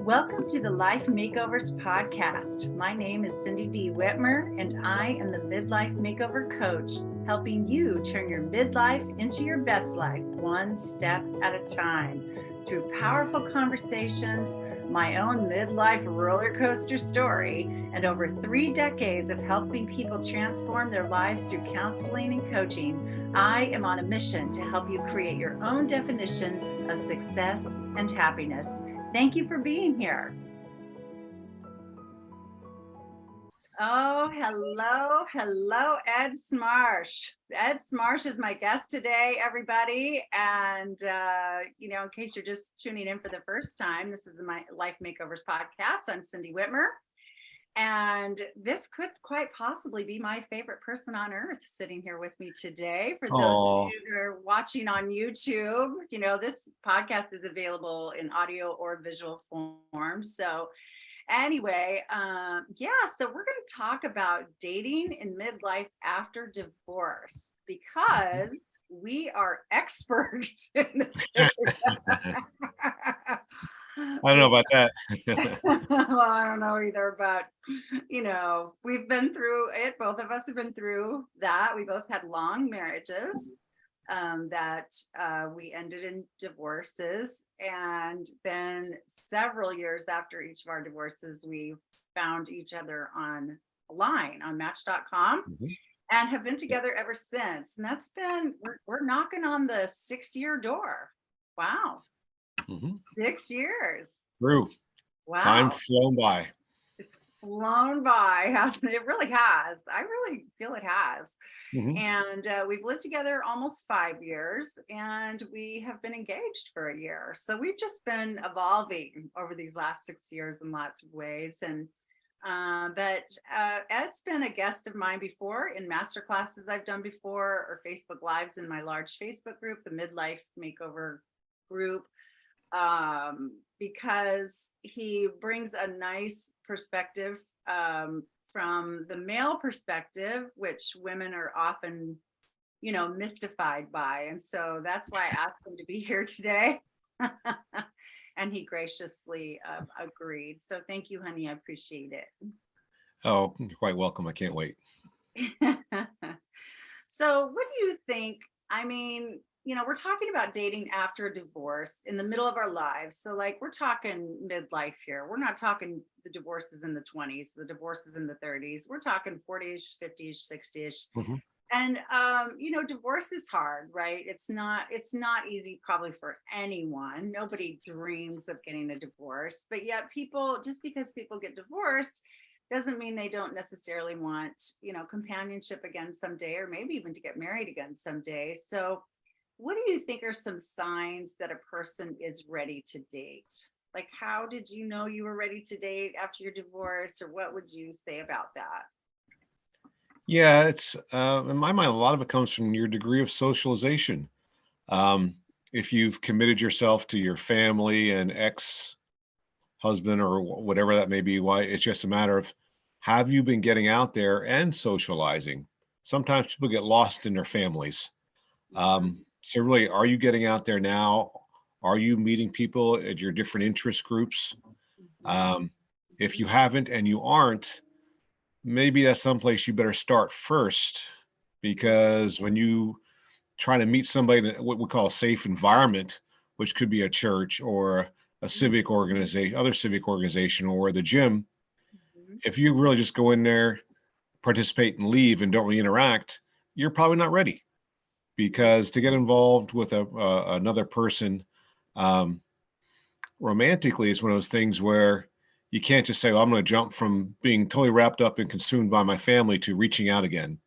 Welcome to the Life Makeovers podcast. My name is Cindy D. Whitmer, and I am the Midlife Makeover Coach, helping you turn your midlife into your best life, one step at a time. Through powerful conversations, my own midlife roller coaster story, and over 3 decades of helping people transform their lives through counseling and coaching, I am on a mission to help you create your own definition of success and happiness. Thank you for being here. Oh, hello, Ed Smarsh. Ed Smarsh is my guest today, everybody. And, in case you're just tuning in for the first time, this is the My Life Makeovers podcast. I'm Cindy Whitmer. And this could quite possibly be my favorite person on earth sitting here with me today. For those of you that are watching on YouTube, this podcast is available in audio or visual form. So anyway, so we're going to talk about dating in midlife after divorce because we are experts in this. I don't know about that. Well, I don't know either, but we've been through it. Both of us have been through that. We both had long marriages that we ended in divorces. And then several years after each of our divorces, we found each other online on Match.com and have been together ever since. And that's been, we're knocking on the 6-year door. Wow. 6 years. True. Wow. Time flown by. It's flown by, hasn't it? It really has. I really feel it has. And we've lived together almost 5 years, and we have been engaged for a year. So we've just been evolving over these last 6 years in lots of ways. And but Ed's been a guest of mine before in master classes I've done before, or Facebook Lives in my large Facebook group, the Midlife Makeover group. Because he brings a nice perspective from the male perspective, which women are often, mystified by. And so that's why I asked him to be here today. And he graciously agreed. So thank you, honey. I appreciate it. Oh, you're quite welcome. I can't wait. So what do you think? I mean, we're talking about dating after a divorce in the middle of our lives. So we're talking midlife here. We're not talking the divorces in the 20s, the divorces in the 30s. We're talking 40ish, 50ish, 60ish. And, divorce is hard, right? It's not easy probably for anyone. Nobody dreams of getting a divorce, but yet just because people get divorced doesn't mean they don't necessarily want, companionship again someday, or maybe even to get married again someday. So what do you think are some signs that a person is ready to date? Like, how did you know you were ready to date after your divorce, or what would you say about that? Yeah, it's in my mind, a lot of it comes from your degree of socialization. If you've committed yourself to your family and ex-husband or whatever that may be, why it's just a matter of, have you been getting out there and socializing? Sometimes people get lost in their families. So really, are you getting out there now? Are you meeting people at your different interest groups? If you haven't and you aren't, maybe that's someplace you better start first, because when you try to meet somebody in what we call a safe environment, which could be a church or a civic organization, other civic organization, or the gym, if you really just go in there, participate and leave and don't really interact, you're probably not ready. Because to get involved with another person romantically is one of those things where you can't just say, well, I'm going to jump from being totally wrapped up and consumed by my family to reaching out again.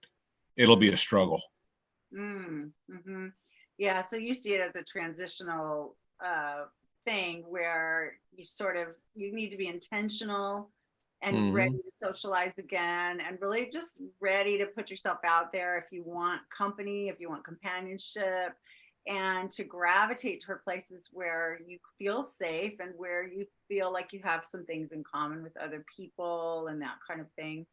It'll be a struggle. Yeah, so you see it as a transitional thing where you need to be intentional and ready to socialize again, and really just ready to put yourself out there if you want company, if you want companionship, and to gravitate toward places where you feel safe and where you feel like you have some things in common with other people and that kind of thing.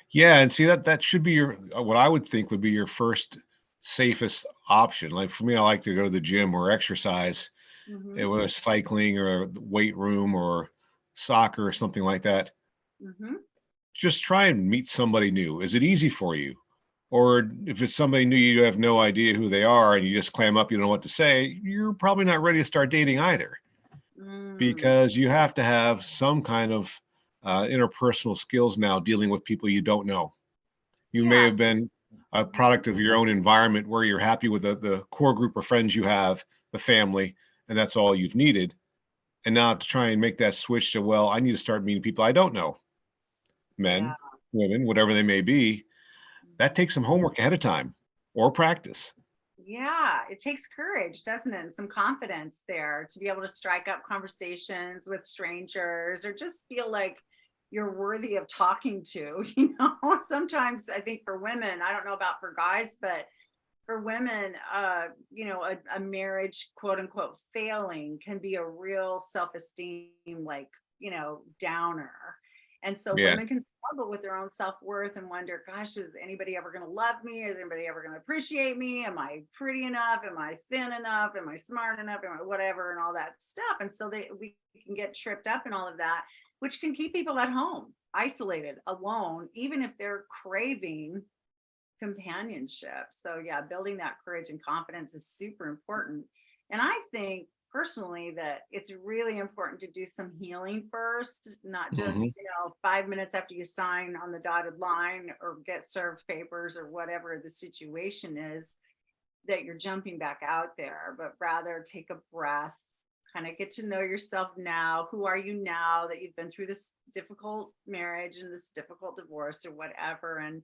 Yeah, and see that should be your what I would think would be your first safest option. Like for me, I like to go to the gym or exercise Mm-hmm. whether it's cycling or the weight room or soccer or something like that. Mm-hmm. Just try and meet somebody new. Is it easy for you? Or if it's somebody new, you have no idea who they are and you just clam up, you don't know what to say, you're probably not ready to start dating either, Mm. because you have to have some kind of interpersonal skills now dealing with people you don't know. You may have Yes. been a Mm-hmm. product of your own environment where you're happy with the core group of friends you have, the family, and that's all you've needed. And now to try and make that switch to, well, I need to start meeting people I don't know, Yeah. men, women, whatever they may be, that Mhm. takes some homework ahead of time or practice. Yeah, it takes courage, doesn't it? And some confidence there to be able to strike up conversations with strangers or just feel like you're worthy of talking to, Sometimes I think for women, I don't know about for guys, but for women, a marriage, quote unquote, failing can be a real self-esteem, like, downer. And so Yeah. women can struggle with their own self-worth and wonder, gosh, is anybody ever going to love me? Is anybody ever going to appreciate me? Am I pretty enough? Am I thin enough? Am I smart enough? Am I whatever and all that stuff? And so we can get tripped up in all of that, which can keep people at home, isolated, alone, even if they're craving companionship. So yeah, building that courage and confidence is super important. And I think personally that it's really important to do some healing first, not Hmm. just, 5 minutes after you sign on the dotted line or get served papers or whatever the situation is that you're jumping back out there, but rather take a breath, kind of get to know yourself now. Who are you now that you've been through this difficult marriage and this difficult divorce or whatever? And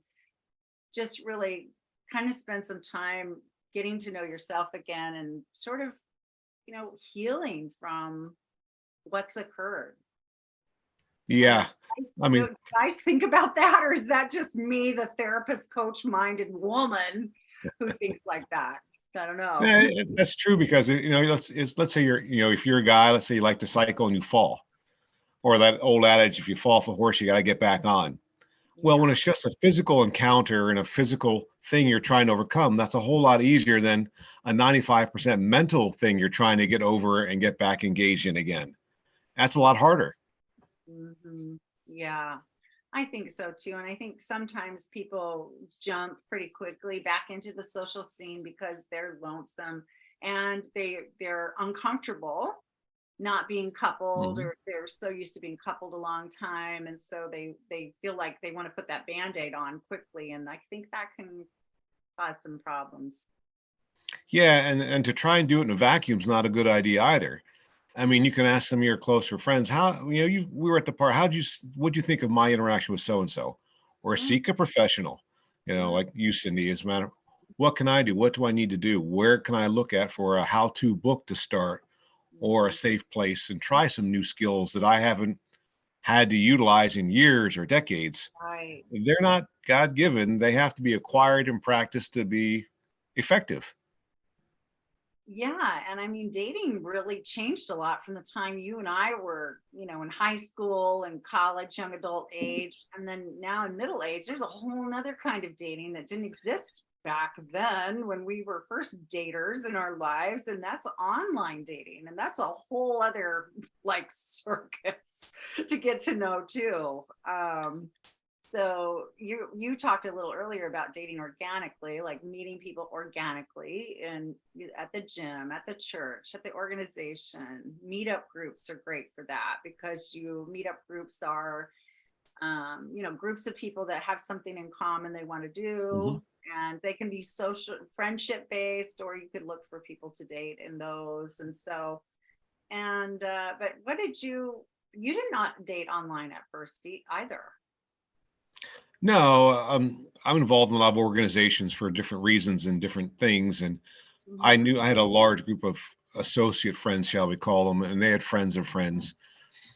just really kind of spend some time getting to know yourself again and sort of, healing from what's occurred. I don't know. Yeah. I Do mean, you guys think about that, or is that just me, the therapist, coach minded woman who thinks like that? I don't know. that's true because let's say if you're a guy, let's say you like to cycle and you fall, or that old adage, if you fall off a horse, you got to get back on. Well, when Yeah. it's just a physical encounter and a physical thing you're trying to overcome, that's a whole lot easier than a 95% mental thing you're trying to get over and get back engaged in again. That's a lot harder. Hmm. Yeah, I think so too. And I think sometimes people jump pretty quickly back into the social scene because they're lonesome and they're uncomfortable not being coupled, Mhm. or they're so used to being coupled a long time. And so they feel like they want to put that band-aid on quickly. And I think that can cause some problems. Yeah, and to try and do it in a vacuum is not a good idea either. I mean, you can ask some of your closer friends, how, we were at the park, what'd you think of my interaction with so and so? Or Mm, seek a professional, mm, like you, Cindy, as a matter, what can I do? What do I need to do? Where can I look at for a how-to book to start, or a mhm. safe place, and try some new skills that I haven't had to utilize in years or decades? Right. They're not God given, they have to be acquired and practiced to be effective. Yeah, and I mean, dating really changed a lot from the time you and I were, in high school and college, young adult age, and then now in middle age. There's a whole nother kind of dating that didn't exist back then when we were first daters in our lives, and that's online dating, and that's a whole other like circus to get to know too. So you talked a little earlier about dating organically, like meeting people organically and at the gym, at the church, at the organization. Meetup groups are great for that because meetup groups are groups of people that have something in common they want to Mhm. do, and they can be social friendship based, or you could look for people to date in those. And so, and but what did you did not date online at first either? No, I'm involved in a lot of organizations for different reasons and different things. And I Hmm. knew I had a large group of associate friends, shall we call them, and they had friends of friends.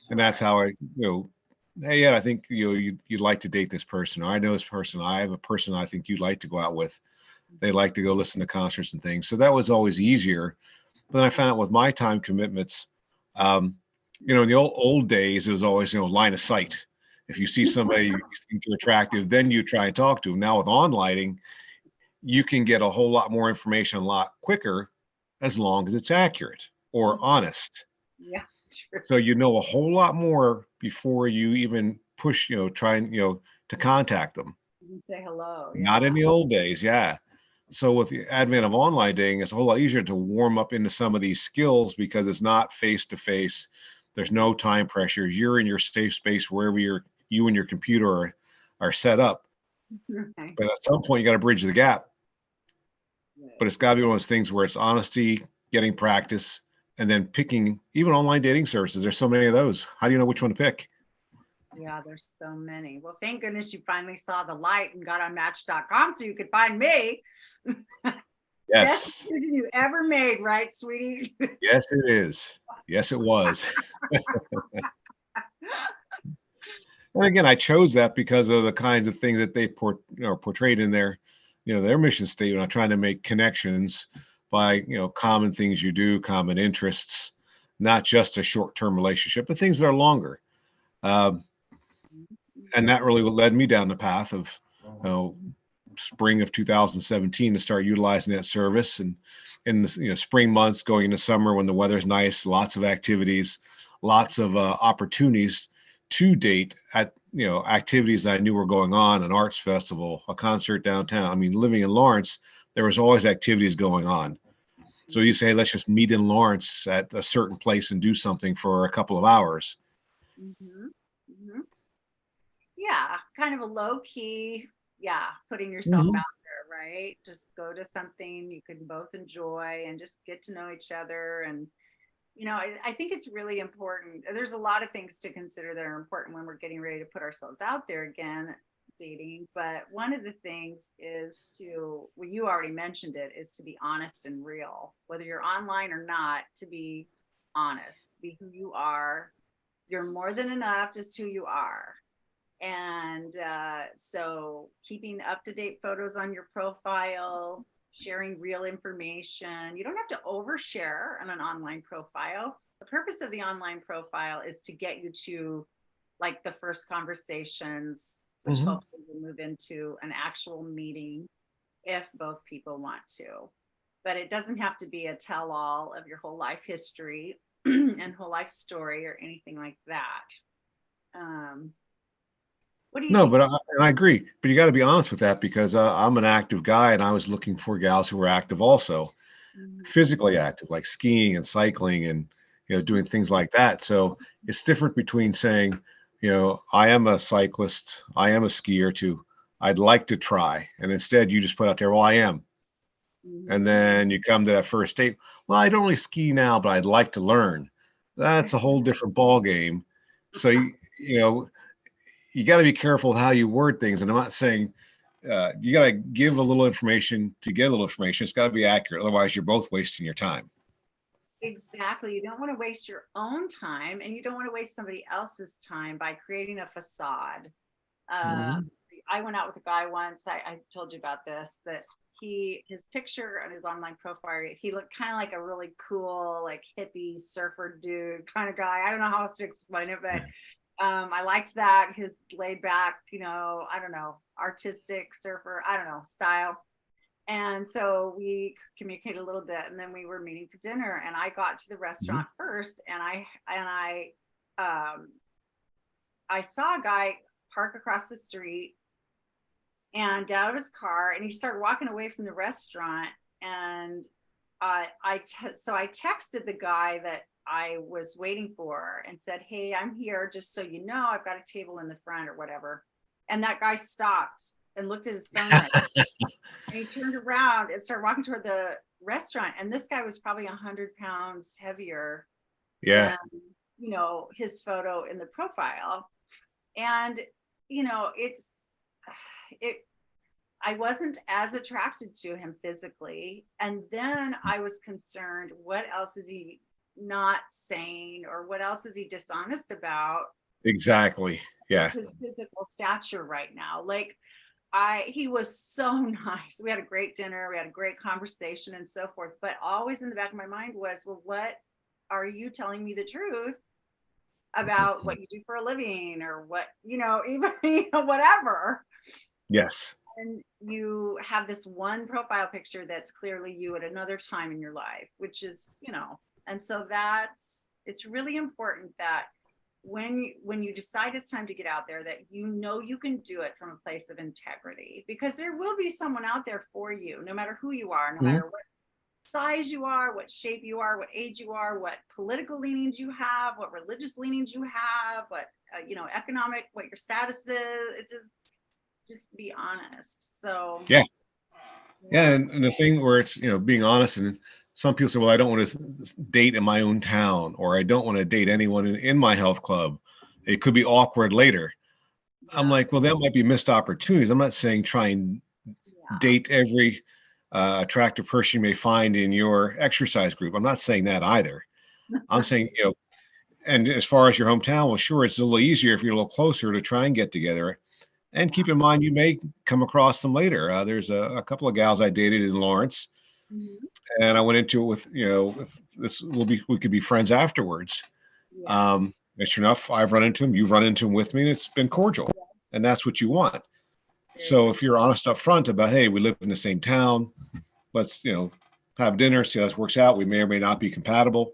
And that's Sure. how hey, yeah, I think you'd like to date this person. Or I know this person. I have a person I think you'd like to go out with. They Mhm. like to go listen to concerts and things. So that was always easier. But then I found out with my time commitments, um, in the old days, it was always, line of sight. If you see somebody you think you're attractive, then you try and talk to them. Now with onlining, you can get a whole lot more information a lot quicker as long as it's accurate. or honest. Yeah, true. So you know a whole lot more before you even push, try and, to contact them. You can say hello. Not in Yeah. the old days, yeah. So with the advent of online dating, it's a whole lot easier to warm up into some of these skills because it's not face to face. There's no time pressures. You're in your safe space wherever you and your computer are set up. Right. But at some point, you got to bridge the gap. But Right. it's got to be one of those things where it's honesty, getting practice, and then picking even online dating services. There's so many of those. How do you know which one to pick? Yeah, there's so many. Well, thank goodness you finally saw the light and got on Match.com so you could find me. Best Yes. decision you ever made, right, sweetie? Yes, it is. Yes, it was. And again, I chose that because of the kinds of things that they portrayed in their mission statement on trying to make connections by, common things you do, common interests, not just a short-term relationship, but things that are longer. Um, and that really led me down the path of, spring of 2017 to start utilizing that service. And in the spring months going into summer when the weather's nice, lots of activities, lots of opportunities to date at activities that I knew were going on, an arts festival, a concert downtown. I mean, living in Lawrence, there was always activities going on. So you say, hey, let's just meet in Lawrence at a certain place and do something for a couple of hours. Mhm, mhm. Yeah, kind of a low key, yeah, putting yourself Mhm. out there, right? Just go to something you can both enjoy and just get to know each other. And, I think it's really important. There's a lot of things to consider that are important when we're getting ready to put ourselves out there again, dating. But one of the things is well, you already mentioned it, is to be honest and real, whether you're online or not, to be honest, be who you are. You're more than enough, just who you are. And so keeping up to date photos on your profile, sharing real information. You don't have to overshare on an online profile. The purpose of the online profile is to get you to like the first conversations, which Mhm. hopefully will move into an actual meeting if both people want to. But it doesn't have to be a tell all of your whole life history and whole life story or anything like that. Um, what do you No, think? but I agree. But you got to be honest with that because I'm an active guy and I was looking for gals who were active also, Mhm. physically active, like skiing and cycling and doing things like that. So it's different between saying, I am a cyclist, I am a skier, to I'd like to try, and instead you just put out there, well, I am, and Mhm. then you come to that first date. Well, I don't really ski now, but I'd like to learn. That's a whole different ball game. So you got to be careful how you word things. And I'm not saying you got to give a little information to get a little information. It's got to be accurate. Otherwise, you're both wasting your time. Exactly. You don't want to waste your own time and you don't want to waste somebody else's time by creating a facade. Um, Mhm. I went out with a guy once. I told you about this, that his picture on his online profile, he looked kind of like a really cool, like hippie surfer dude kind of guy. I don't know how else to explain it, but I liked that, his laid back, I don't know, artistic surfer, I don't know, style. And so we communicated a little bit, and then we were meeting for dinner. And I got to the Mhm. restaurant first, and um, I saw a guy park across the street and get out of his car, and he started walking away from the restaurant. And so I texted the guy that I was waiting for and said, "Hey, I'm here. Just so you know, I've got a table in the front or whatever." And that guy stopped and looked at his phone right. And he turned around and started walking toward the restaurant. And this guy was probably 100 pounds heavier Yeah, than, his photo in the profile. And, it's, it, I wasn't as attracted to him physically. And then I was concerned, what else is he not saying, or what else is he dishonest about? exactly. Is Yeah. his physical stature right now? Like, he was so nice. We had a great dinner, we had a great conversation and so forth. But always in the back of my mind was, well, what are you telling me the truth about what you do for a living, or what, even whatever. Yes. And you have this one profile picture that's clearly you at another time in your life, which is, And so it's really important that when you decide it's time to get out there, that you know you can do it from a place of integrity, because there will be someone out there for you, no matter who you are, no Mhm. matter what size you are, what shape you are, what age you are, what political leanings you have, what religious leanings you have, what economic, what your status is. It's just be honest. So Yeah. Yeah. yeah. And the thing where it's, being honest, and some people say, well, I don't want to date in my own town, or I don't want to date anyone in my health club. It could be awkward later. I'm Yeah. like, well, that might be missed opportunities. I'm not saying try and Yeah. date every attractive person you may find in your exercise group. I'm not saying that either. I'm saying, and as far as your hometown, well, sure, it's a little easier if you're a little closer to try and get together. And keep in mind, you may come across them later. There's a couple of gals I dated in Lawrence, Mhm. and I went into it with, with this we could be friends afterwards. Yes. And sure enough, I've run into them, you've run into them with me, and it's been cordial. And that's what you want. Very So good. if you're honest up front about, hey, we live in the same town, let's, have dinner, see how this works out. We may or may not be compatible.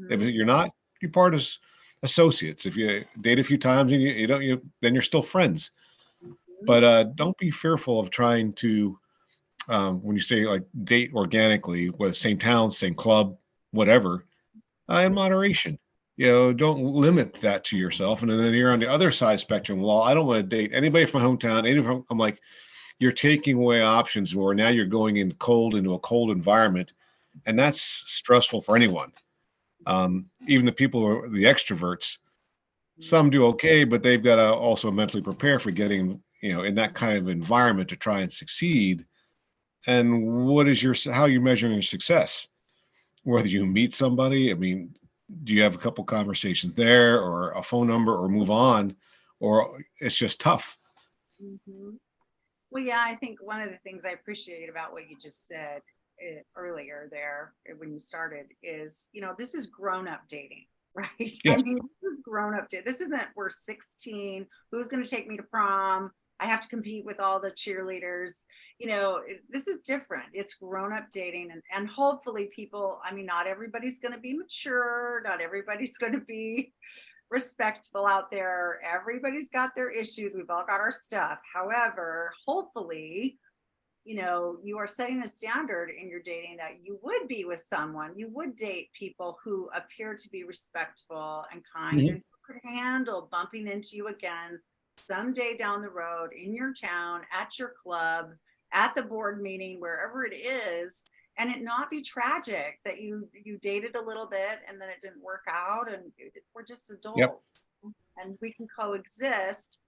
If Mhm. you're not, you part as associates. If you date a few times and you don't, then you're still friends. Mhm. But don't be fearful of trying to, when you say like date organically, with same town, same club, whatever, in moderation. Don't limit that to yourself. And then you're on the other side of the spectrum. Well, I don't want to date anybody from my hometown. I'm like, you're taking away options where now you're going into a cold environment, and that's stressful for anyone. Even the people who are the extroverts, some do okay, but they've got to also mentally prepare for getting, in that kind of environment to try and succeed. And how are you measuring your success? Whether you meet somebody, I mean, do you have a couple conversations there, or a phone number, or move on, or it's just tough? Mhm. Well, yeah, I think one of the things I appreciate about what you just said earlier there, when you started, is, this is grown up dating, right? I Yes. mean, this is grown up dating. This isn't, we're 16, who's going to take me to prom? I have to compete with all the cheerleaders. This is different. It's grown up dating. And hopefully people, I mean, not everybody's going to be mature. Not everybody's going to be respectful out there. Everybody's got their issues. We've all got our stuff. However, hopefully, you are setting a standard in your dating, that you would be with someone, you would date people who appear to be respectful and kind, Mhm. and who could handle bumping into you again someday down the road, in your town, at your club, at the board meeting, wherever it is, and it not be tragic that you dated a little bit and then it didn't work out, and we're just Yep. adults and we can coexist,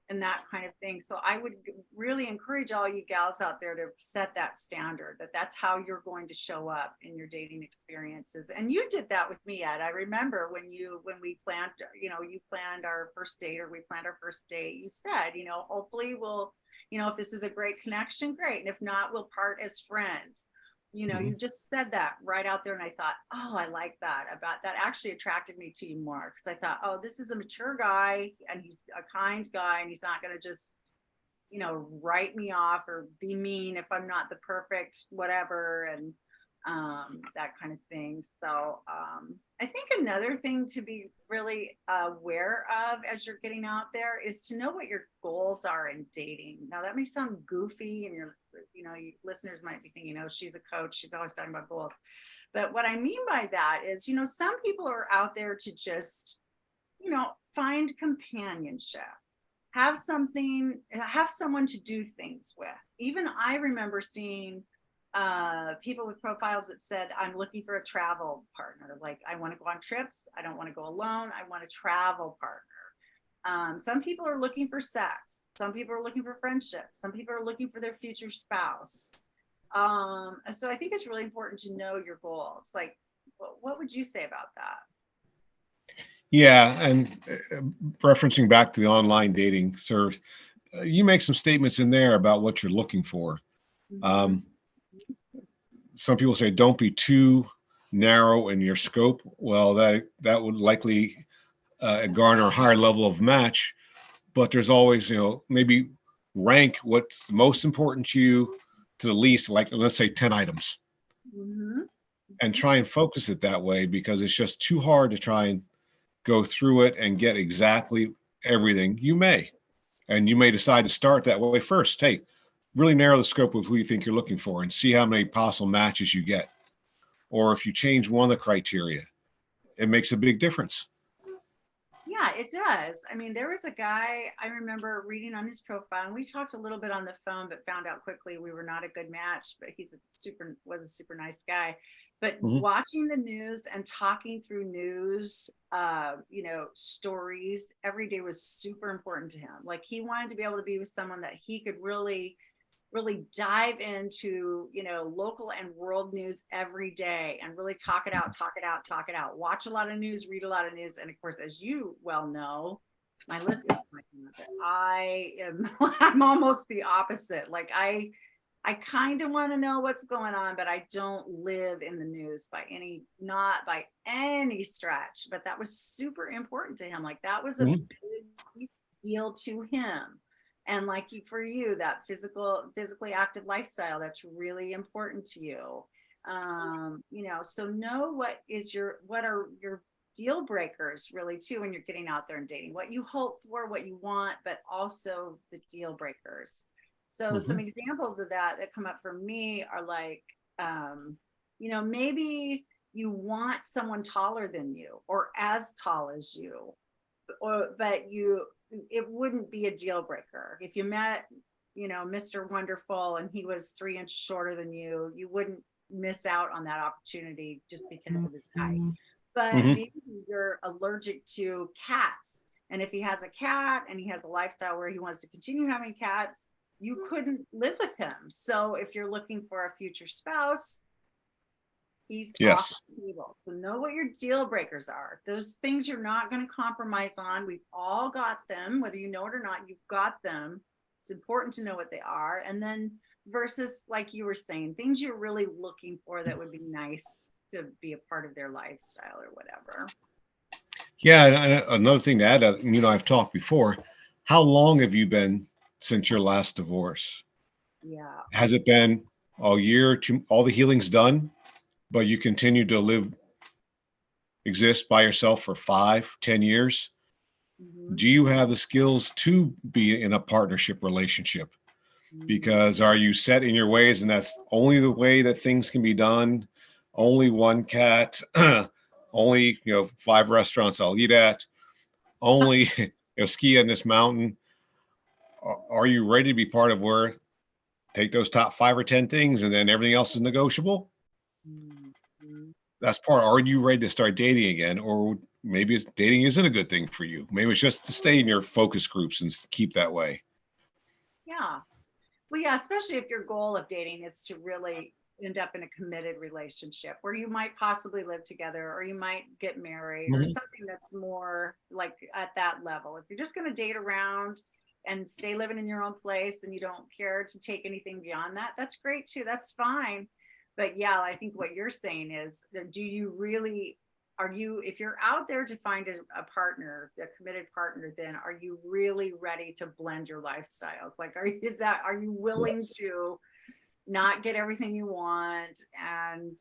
and that kind of thing. So I would really encourage all you gals out there to set that standard, that that's how you're going to show up in your dating experiences. And you did that with me, Ed. I remember when we planned, you planned our first date, or we planned our first date, you said, hopefully we'll, if this is a great connection, great. And if not, we'll part as friends. Mhm. You just said that right out there. And I thought, oh, I like that. About that actually attracted me to you more, because I thought, oh, this is a mature guy and he's a kind guy, and he's not going to just, write me off or be mean if I'm not the perfect whatever, and that kind of thing. So I think another thing to be really aware of as you're getting out there is to know what your goals are in dating. Now that may sound goofy, and you listeners might be thinking, oh, she's a coach, she's always talking about goals. But what I mean by that is, some people are out there to just, find companionship, have someone to do things with. Even I remember seeing people with profiles that said, I'm looking for a travel partner. Like, I want to go on trips. I don't want to go alone. I want a travel partner. Some people are looking for sex. Some people are looking for friendship. Some people are looking for their future spouse. So I think it's really important to know your goals. Like, what would you say about that? Yeah, and referencing back to the online dating service, you make some statements in there about what you're looking for. Mm-hmm. Um, some people say don't be too narrow in your scope. Well, that would likely garner a higher level of match. But there's always, maybe rank what's most important to you to the least. Like, let's say 10 items. Mm-hmm. and try and focus it that way, because it's just too hard to try and go through it and get exactly everything. And you may decide to start that way first. Hey, really narrow the scope of who you think you're looking for and see how many possible matches you get. Or if you change one of the criteria, it makes a big difference. Yeah, it does. I mean, there was a guy I remember reading on his profile, and we talked a little bit on the phone, but found out quickly we were not a good match. But he's a was a super nice guy. But Mhm. watching the news and talking through news, stories every day was super important to him. Like he wanted to be able to be with someone that he could really dive into, local and world news every day and really talk it out, talk it out, talk it out. Watch a lot of news, read a lot of news. And of course, as you well know, my listeners might know that I am I'm almost the opposite. Like I kind of want to know what's going on, but I don't live in the news not by any stretch. But that was super important to him. Like that was a Mhm. big deal to him. And like for you, that physically active lifestyle, that's really important to you. So know what are your deal breakers really too when you're getting out there and dating, what you hope for, what you want, but also the deal breakers. So some Mhm. examples of that come up for me are like, maybe you want someone taller than you or as tall as you, but it wouldn't be a deal breaker. If you met, Mr. Wonderful and he was 3 inches shorter than you wouldn't miss out on that opportunity just because of his height. But Mhm. maybe you're allergic to cats. And if he has a cat and he has a lifestyle where he wants to continue having cats, you couldn't live with him. So if you're looking for a future spouse, he's off Yes. the table. So know what your deal breakers are. Those things you're not going to compromise on. We've all got them, whether you know it or not, you've got them. It's important to know what they are. And then versus like you were saying, things you're really looking for that would be nice to be a part of their lifestyle or whatever. Yeah. And another thing to add, I've talked before. How long have you been since your last divorce? Yeah. Has it been a year to all the healing's done, but you continue to exist by yourself for 5, 10 years? Mm-hmm. Do you have the skills to be in a partnership relationship? Mm-hmm. Because are you set in your ways and that's only the way that things can be done? Only one cat, only, 5 restaurants I'll eat at, only, ski on this mountain. Are you ready to be part of where take those top 5 or 10 things and then everything else is negotiable? Mm-hmm. That's part. Are you ready to start dating again? Or maybe dating isn't a good thing for you. Maybe it's just to stay in your focus groups and keep that way. Yeah. Well, yeah, especially if your goal of dating is to really end up in a committed relationship where you might possibly live together or you might get married or Mhm. something that's more like at that level. If you're just going to date around and stay living in your own place and you don't care to take anything beyond that, that's great too. That's fine. But yeah, I think what you're saying is that do you really if you're out there to find a partner, a committed partner, then are you really ready to blend your lifestyles? Like, are you willing Yes. to not get everything you want and,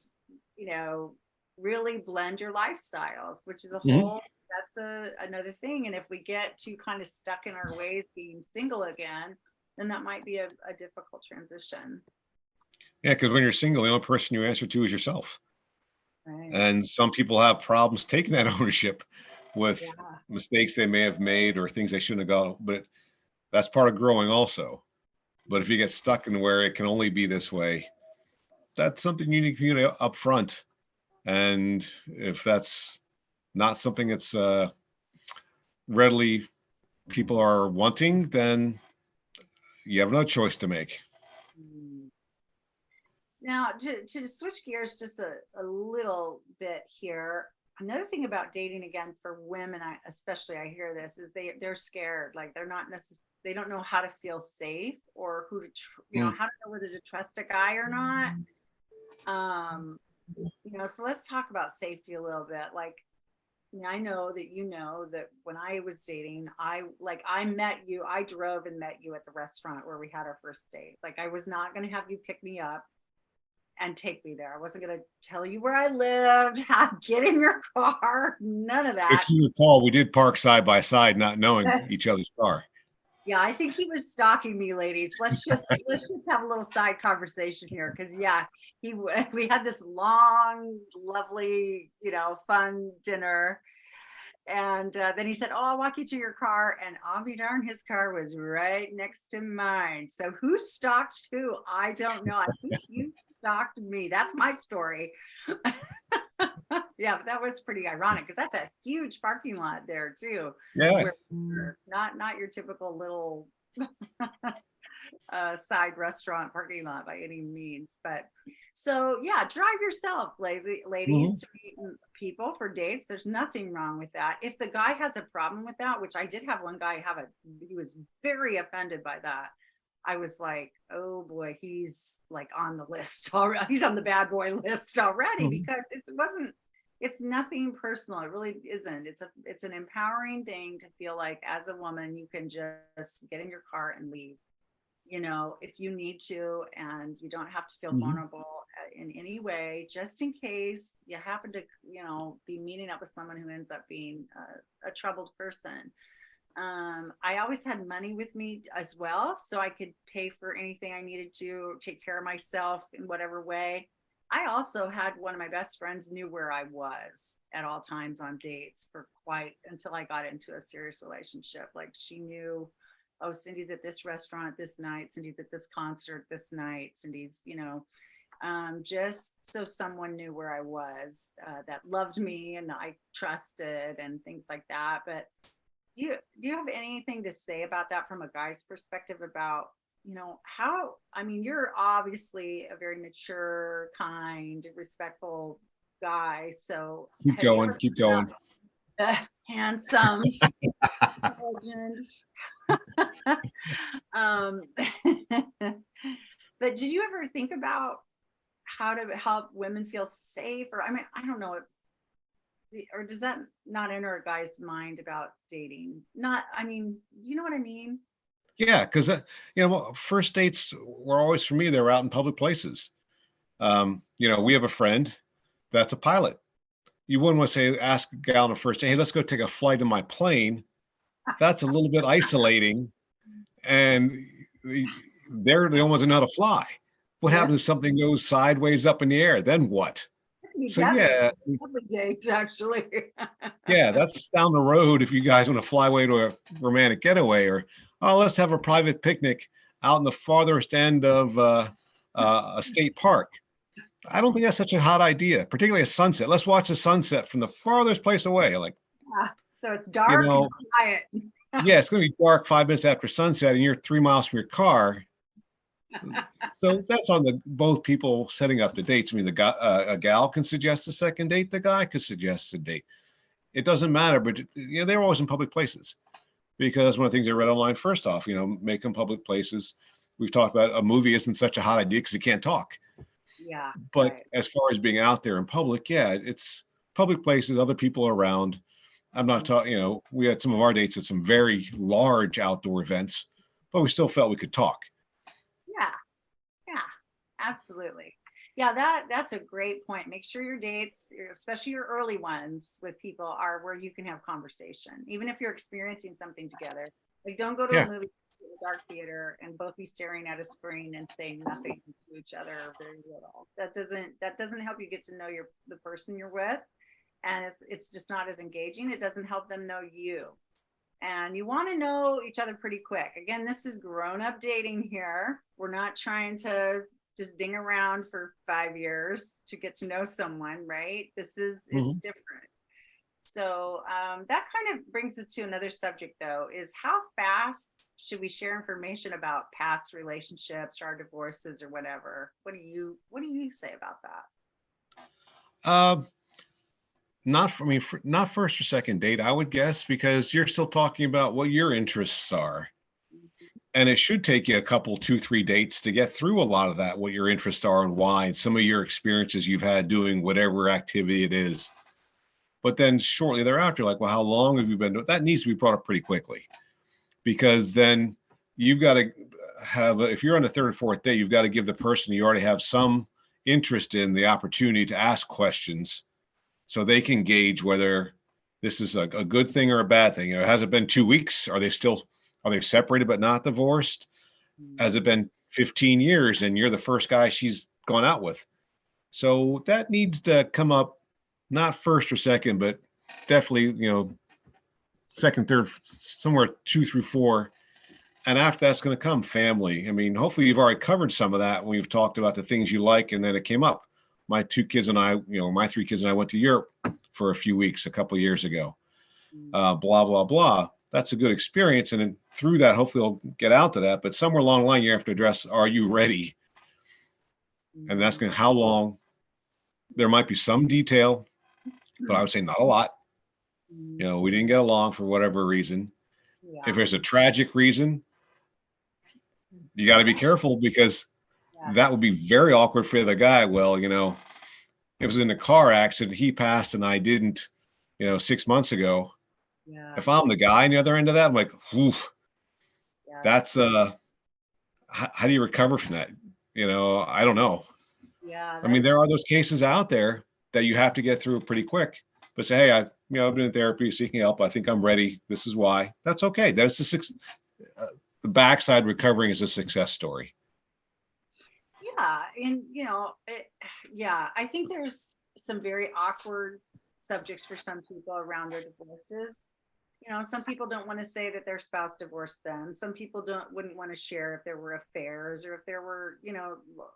you know, really blend your lifestyles, which is Mhm. that's another thing. And if we get too kind of stuck in our ways being single again, then that might be a difficult transition. Yeah, because when you're single, the only person you answer to is yourself. Right. And some people have problems taking that ownership with Yeah. mistakes they may have made or things they shouldn't have gone. But that's part of growing also. But if you get stuck in where it can only be this way, that's something you need to communicate up front. And if that's not something that's readily people are wanting, then you have no choice to make. Mm. Now, to switch gears just a little bit here, another thing about dating again for women, especially I hear this, is they're scared. Like they don't know how to feel safe or Mm. how to know whether to trust a guy or not. Um, so let's talk about safety a little bit. Like, I know that that when I was dating, I met you, I drove and met you at the restaurant where we had our first date. Like I was not going to have you pick me up. and take me there. I wasn't going to tell you where I lived, how to get in your car, none of that. If you recall, we did park side by side, not knowing each other's car. Yeah, I think he was stalking me, ladies. Let's just have a little side conversation here, because yeah, we had this long, lovely, fun dinner, and then he said, "Oh, I'll walk you to your car," and I'll be darned, his car was right next to mine. So who stalked who? I don't know. I think you stalked me. That's my story. Yeah, but that was pretty ironic because that's a huge parking lot there too. Yeah. Where not your typical little side restaurant parking lot by any means. But so yeah, drive yourself, ladies, Mhm. to meet people for dates. There's nothing wrong with that. If the guy has a problem with that, which I did have one guy he was very offended by that. I was like, oh boy, he's like on the list already. He's on the bad boy list already, Mhm. because it's nothing personal. It really isn't. It's an empowering thing to feel like as a woman, you can just get in your car and leave, if you need to, and you don't have to feel Mhm. vulnerable in any way, just in case you happen to, be meeting up with someone who ends up being a troubled person. I always had money with me as well, so I could pay for anything I needed to take care of myself in whatever way. I also had one of my best friends knew where I was at all times on dates for quite until I got into a serious relationship. Like she knew, oh, Cindy's at this restaurant this night, Cindy's at this concert this night, Cindy's, just so someone knew where I was, that loved me and I trusted and things like that. But do you have anything to say about that from a guy's perspective about, how, I mean, you're obviously a very mature, kind, respectful guy. So Keep have you going. ever Keep thought going. about the handsome, intelligent, um, but did you ever think about how to help women feel safe? Or, I mean, I don't know, or does that not enter a guy's mind about dating? Not, I mean, do you know what I mean? Yeah, because well, first dates were always for me. They were out in public places. We have a friend that's a pilot. You wouldn't want to say ask a gal on a first date, "Hey, let's go take a flight in my plane." That's a little bit isolating, and they're the only ones that know how to fly. What Yeah, happens if something goes sideways up in the air? Then what? that could be So yeah, deadly date, actually. yeah, that's down the road if you guys want to fly away to a romantic getaway, or oh, let's have a private picnic out in the farthest end of a state park. I don't think that's such a hot idea, particularly a sunset. Let's watch the sunset from the farthest place away. Like, Yeah. So it's you dark and know, quiet. yeah, it's going to be dark 5 minutes after sunset, and you're 3 miles from your car. So that's on the both people setting up the dates. I mean, the guy, a gal can suggest a second date. The guy could suggest a date. It doesn't matter, but they're always in public places because one of the things I read online. First off, make them public places. We've talked about a movie isn't such a hot idea because you can't talk. Yeah, But right. as far as being out there in public, yeah, it's public places, other people around. I'm not talking, we had some of our dates at some very large outdoor events, but we still felt we could talk. Yeah, yeah, absolutely. Yeah, that's a great point. Make sure your dates, especially your early ones with people, are where you can have conversation, even if you're experiencing something together. Like, don't go to a Yeah. movie, to a dark theater, and both be staring at a screen and saying nothing to each other or very little. That doesn't help you get to know the person you're with, and it's just not as engaging. It doesn't help them know you, and you want to know each other pretty quick. Again, this is grown up dating here. We're not trying to just ding around for 5 years to get to know someone, right? It's Mhm. different. So that kind of brings us to another subject, though, is how fast should we share information about past relationships or our divorces or whatever? What do you say about that? Uh, not for me, not first or second date, I would guess, because you're still talking about what your interests are. And it should take you a couple, 2, 3 dates to get through a lot of that, what your interests are and why, and some of your experiences you've had doing whatever activity it is. But then shortly thereafter, like, well, how long have you been doing that? Needs to be brought up pretty quickly because then you've got to have, if you're on the third or fourth date, you've got to give the person you already have some interest in the opportunity to ask questions so they can gauge whether this is a good thing or a bad thing. Has it been 2 weeks? Are they separated but not divorced? Has it been 15 years and you're the first guy she's gone out with? So that needs to come up, not first or second, but definitely, second, third, somewhere 2 through 4. And after that's going to come family. I mean, hopefully you've already covered some of that when we've talked about the things you like, and then it came up. My 2 kids and I, my 3 kids and I went to Europe for a few weeks a couple of years ago. Blah, blah, blah. That's a good experience. And then through that, hopefully they'll get out to that. But somewhere along the line, you have to address, are you ready? And that's going to, how long? There might be some detail, but I would say not a lot. We didn't get along for whatever reason. Yeah. If there's a tragic reason, you got to be careful, because that would be very awkward for the guy. Well, it was in a car accident. He passed and I didn't, 6 months ago. Yeah. If I'm the guy on the other end of that, I'm like, oof, that's how do you recover from that? I don't know. Yeah. I mean, there are those cases out there that you have to get through pretty quick. But say, hey, I've been in therapy, seeking help. I think I'm ready. This is why. That's okay. That's the backside recovering is a success story. Yeah, and I think there's some very awkward subjects for some people around their divorces. Some people don't want to say that their spouse divorced them. Some people wouldn't want to share if there were affairs or if there were,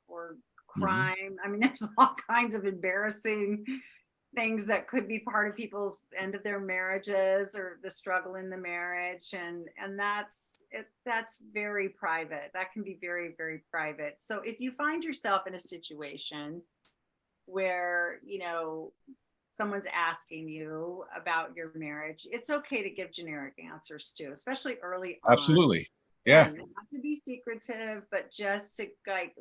or crime. I mean, there's all kinds of embarrassing things that could be part of people's end of their marriages or the struggle in the marriage, and that's very private. That can be very, very private. So if you find yourself in a situation where someone's asking you about your marriage, it's okay to give generic answers too, especially early on. Absolutely. Yeah. And not to be secretive, but just to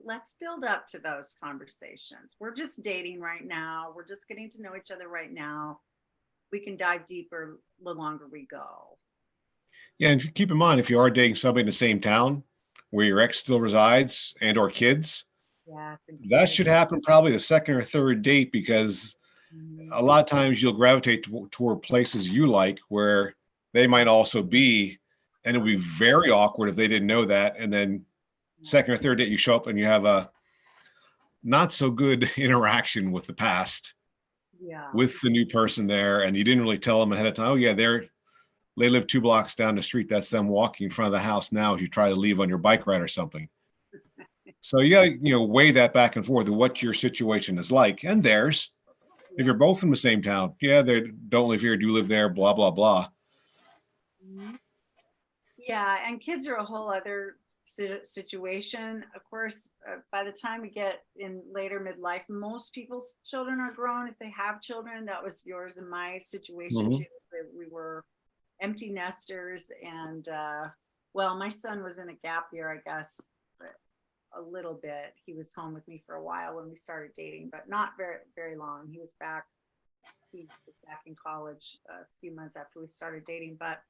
let's build up to those conversations. We're just dating right now. We're just getting to know each other right now. We can dive deeper the longer we go. Yeah, and keep in mind, if you are dating somebody in the same town where your ex still resides and or kids, that should happen probably the second or third date, because a lot of times you'll gravitate toward places you like where they might also be, and it would be very awkward if they didn't know that. And then second or third date, you show up and you have a not so good interaction with the past, with the new person there, and you didn't really tell them ahead of time. Oh yeah, they live 2 blocks down the street. That's them walking in front of the house now as you try to leave on your bike ride or something. So you gotta, weigh that back and forth of what your situation is like and theirs. If you're both from the same town, they don't live here, do live there, blah, blah, blah. Yeah, and kids are a whole other situation. Of course, by the time we get in later midlife, most people's children are grown. If they have children, that was yours and my situation too. We were empty nesters, and my son was in a gap year, I guess, a little bit. He was home with me for a while when we started dating, but not very, very long. He was back in college a few months after we started dating. But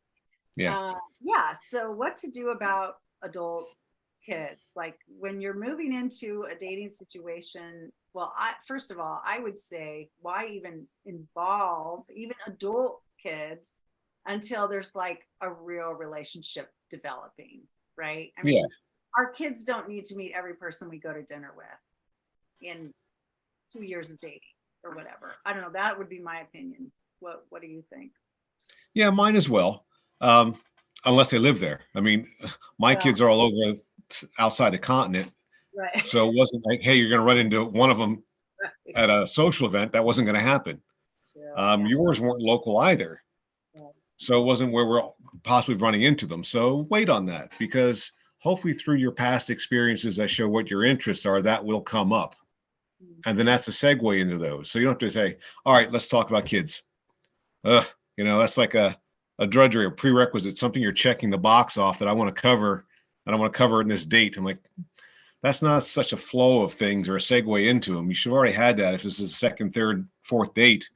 so what to do about adult kids? Like when you're moving into a dating situation, first of all, I would say, why even involve even adult kids until there's like a real relationship developing, right? I mean, our kids don't need to meet every person we go to dinner with in 2 years of dating or whatever. I don't know. That would be my opinion. What do you think? Yeah, mine as well. Unless they live there. I mean, my kids are all over outside the continent. Right. So it wasn't like, hey, you're going to run into one of them at a social event. That wasn't going to happen. Yours weren't local either. So it wasn't where we're possibly running into them. So wait on that, because hopefully through your past experiences that show what your interests are, that will come up. And then that's a segue into those. So you don't have to say, all right, let's talk about kids. That's like a drudgery, a prerequisite, something you're checking the box off that I want to cover, and I want to cover it in this date. I'm like, that's not such a flow of things or a segue into them. You should have already had that if this is a second, third, fourth date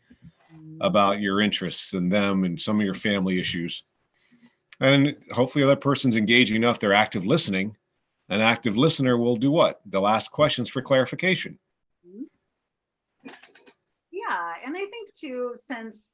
about your interests and them and some of your family issues. And hopefully the other person's engaging enough, they're active listening. An active listener will do what? They'll ask questions for clarification. too, since,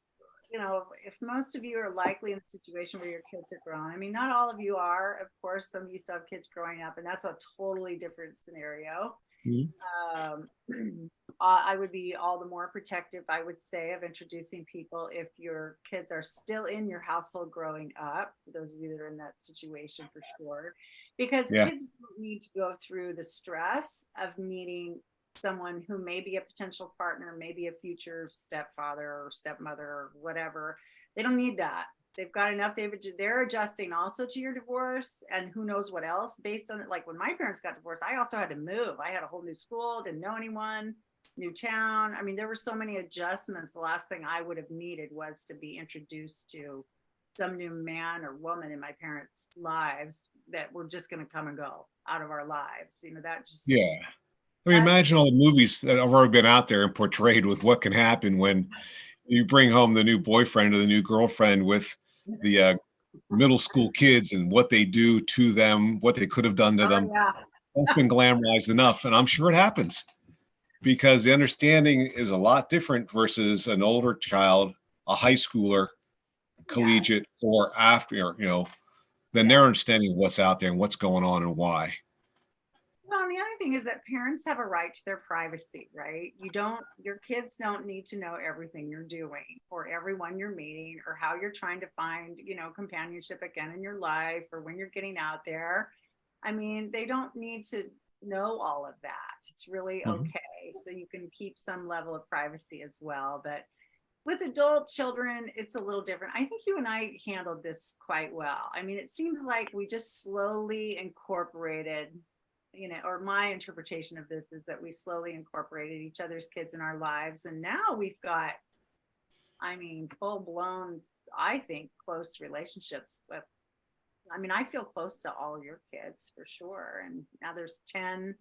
if most of you are likely in the situation where your kids are grown, I mean, not all of you are, of course, some of you still have kids growing up, and that's a totally different scenario. Mhm. Um, I would be all the more protective, I would say, of introducing people if your kids are still in your household growing up, for those of you that are in that situation for sure, because Yeah. kids don't need to go through the stress of meeting someone who may be a potential partner, maybe a future stepfather or stepmother or whatever. They don't need that. They've got enough. They're adjusting also to your divorce and who knows what else based on it. Like when my parents got divorced, I also had to move. I had a whole new school, didn't know anyone, new town. I mean, there were so many adjustments. The last thing I would have needed was to be introduced to some new man or woman in my parents' lives that were just going to come and go out of our lives. That just, Yeah. I mean, that's, imagine all the movies that have already been out there and portrayed with what can happen when you bring home the new boyfriend or the new girlfriend with the middle school kids and what they do to them, what they could have done to oh, them. yeah. That's been glamorized enough, and I'm sure it happens because the understanding is a lot different versus an older child, a high schooler, Yeah. collegiate, or after, then Yeah. their understanding of what's out there and what's going on and why. Well, and the other thing is that parents have a right to their privacy, right? Your kids don't need to know everything you're doing or everyone you're meeting or how you're trying to find, companionship again in your life or when you're getting out there. I mean, they don't need to know all of that. It's really Mhm. okay. So you can keep some level of privacy as well. But with adult children, it's a little different. I think you and I handled this quite well. I mean, it seems like we just slowly incorporated, or my interpretation of this is that we slowly incorporated each other's kids in our lives. And now we've got, I mean, full blown, I think, close relationships with, I mean, I feel close to all your kids for sure. And now there's 10